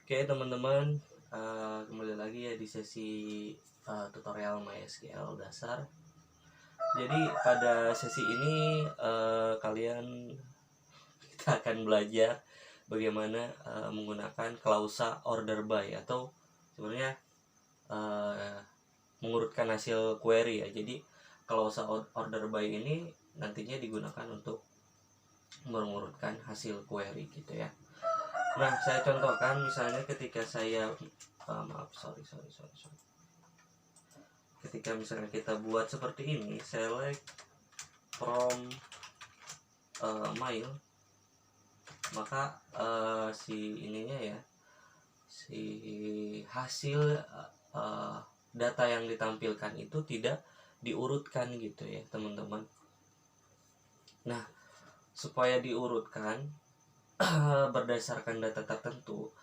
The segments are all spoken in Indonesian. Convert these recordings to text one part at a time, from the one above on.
Oke teman-teman, kembali lagi ya di sesi tutorial MySQL dasar. Jadi pada sesi ini kita akan belajar bagaimana menggunakan klausa order by, atau sebenarnya mengurutkan hasil query ya. Jadi klausa order by ini nantinya digunakan untuk mengurutkan hasil query gitu ya. Nah, saya contohkan misalnya ketika saya ketika misalnya kita buat seperti ini, select from mail, maka si hasil data yang ditampilkan itu tidak diurutkan gitu ya teman-teman. Nah, supaya diurutkan berdasarkan data tertentu,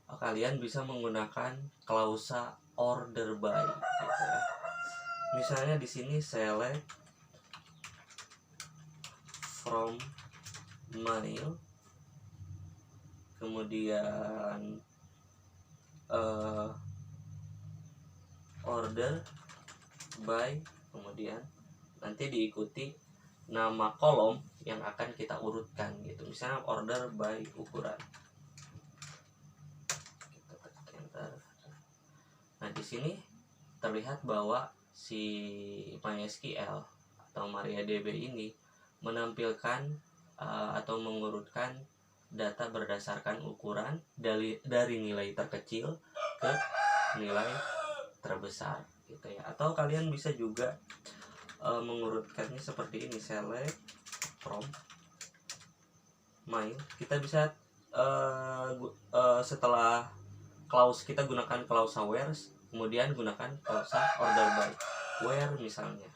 kalian bisa menggunakan klausa order by gitu ya. Misalnya di sini select from mail, kemudian order by, kemudian nanti diikuti nama kolom yang akan kita urutkan gitu. Misalnya order by ukuran. Kita tekan enter. Nah, di sini terlihat bahwa si MySQL atau MariaDB ini menampilkan atau mengurutkan data berdasarkan ukuran dari nilai terkecil ke nilai terbesar gitu ya. Atau kalian bisa juga mengurutkannya seperti ini, select from mail. Kita bisa setelah kita gunakan klausa where, kemudian gunakan klausa order by where misalnya.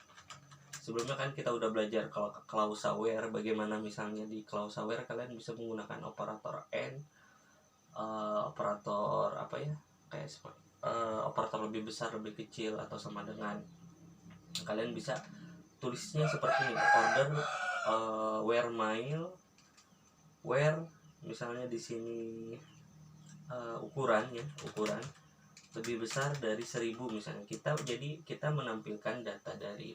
Sebelumnya kan kita udah belajar klausa where, bagaimana misalnya di klausa where kalian bisa menggunakan operator and, operator kayak operator lebih besar, lebih kecil, atau sama dengan. Kalian bisa tulisnya seperti ini, order where mail, where misalnya di sini ukuran lebih besar dari 1000 misalnya. Kita menampilkan data dari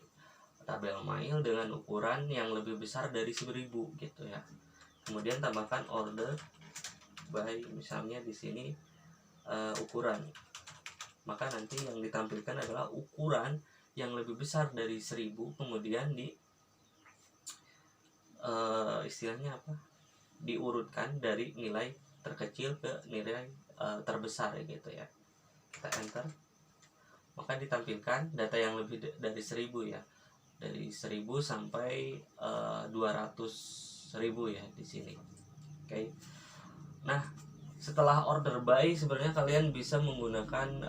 tabel mail dengan ukuran yang lebih besar dari 1000 gitu ya. Kemudian tambahkan order by, misalnya di sini ukuran. Maka nanti yang ditampilkan adalah ukuran yang lebih besar dari 1000, kemudian diurutkan dari nilai terkecil ke nilai terbesar gitu ya. Kita enter, maka ditampilkan data yang lebih dari 1000 ya, dari 1000 sampai 200.000 ya di sini. Oke. Nah, setelah order by sebenarnya kalian bisa menggunakan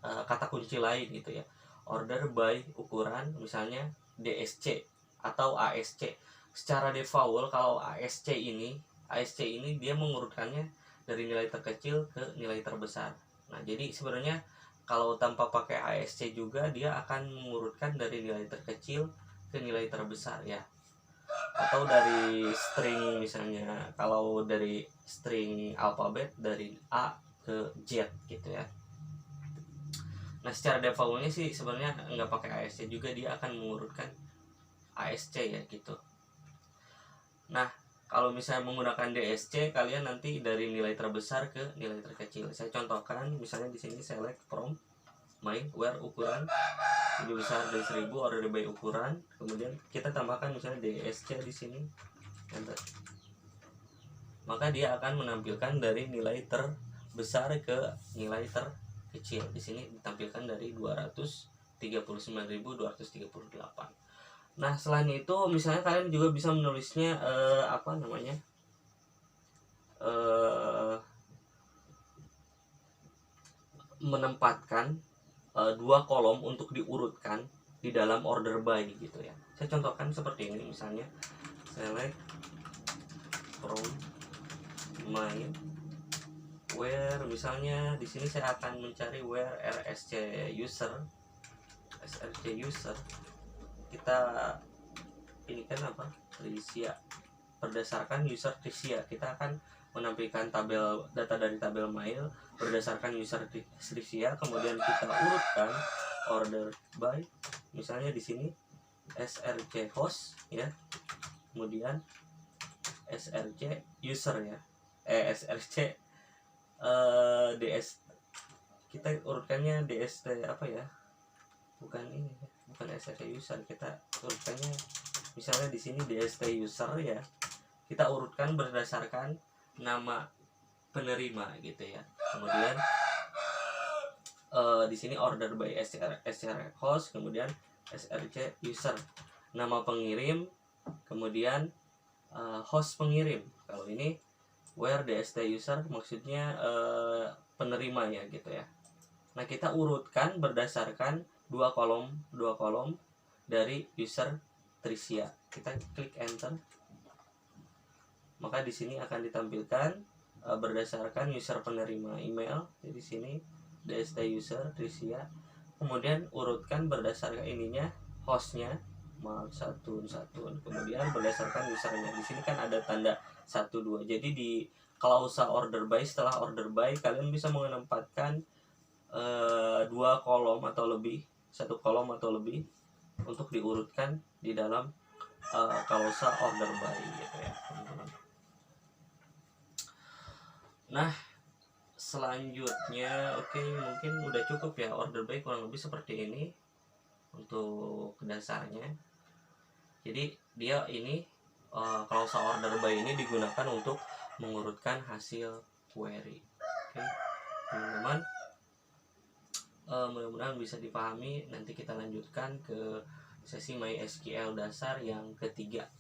kata kunci lain gitu ya. Order by ukuran, misalnya DSC atau ASC. Secara default kalau ASC ini dia mengurutkannya dari nilai terkecil ke nilai terbesar. Nah, jadi sebenarnya kalau tanpa pakai ASC juga dia akan mengurutkan dari nilai terkecil ke nilai terbesar ya. Atau dari string, misalnya kalau dari string alfabet dari A ke Z gitu ya. Nah, secara defaultnya sih sebenarnya nggak pakai ASC juga, dia akan mengurutkan ASC ya gitu. Nah, kalau misalnya menggunakan DSC, kalian nanti dari nilai terbesar ke nilai terkecil. Saya contohkan misalnya di sini select from mail where ukuran lebih besar dari 1000, order by ukuran, kemudian kita tambahkan misalnya DSC di sini, enter. Maka dia akan menampilkan dari nilai terbesar ke nilai terkecil. Di sini ditampilkan dari 239.238. Nah, selain itu misalnya kalian juga bisa menulisnya menempatkan dua kolom untuk diurutkan di dalam order by gitu ya. Saya contohkan seperti ini, misalnya select from mail where, misalnya di sini saya akan mencari where src user. Kita ini kan apa, Trisia. Berdasarkan user Trisia kita akan menampilkan tabel data dari tabel mail berdasarkan user Trisia, kemudian kita urutkan order by, misalnya di sini src host ya, kemudian src user ya, src ds, kita urutkannya dst apa ya, bukan ini, bukan src user, kita urutkannya misalnya di sini dst user ya, kita urutkan berdasarkan nama penerima gitu ya. Kemudian di sini order by src host, kemudian src user, nama pengirim, kemudian host pengirim. Kalau ini where dst user maksudnya penerima ya gitu ya. Nah, kita urutkan berdasarkan dua kolom dari user Trisia. Kita klik enter. Maka di sini akan ditampilkan berdasarkan user penerima email. Jadi sini dst user Trisia. Kemudian urutkan berdasarkan ininya, hostnya mal 1, kemudian berdasarkan usernya. Di sini kan ada tanda 1, 2. Jadi di klausa order by, setelah order by kalian bisa menempatkan 2 kolom atau lebih, 1 kolom atau lebih untuk diurutkan di dalam klausa order by gitu ya teman-teman. Nah, selanjutnya mungkin udah cukup ya, order by kurang lebih seperti ini untuk dasarnya. Jadi dia ini klausa order by ini digunakan untuk mengurutkan hasil query. Teman-teman, mudah-mudahan bisa dipahami. Nanti kita lanjutkan ke sesi MySQL dasar yang ketiga.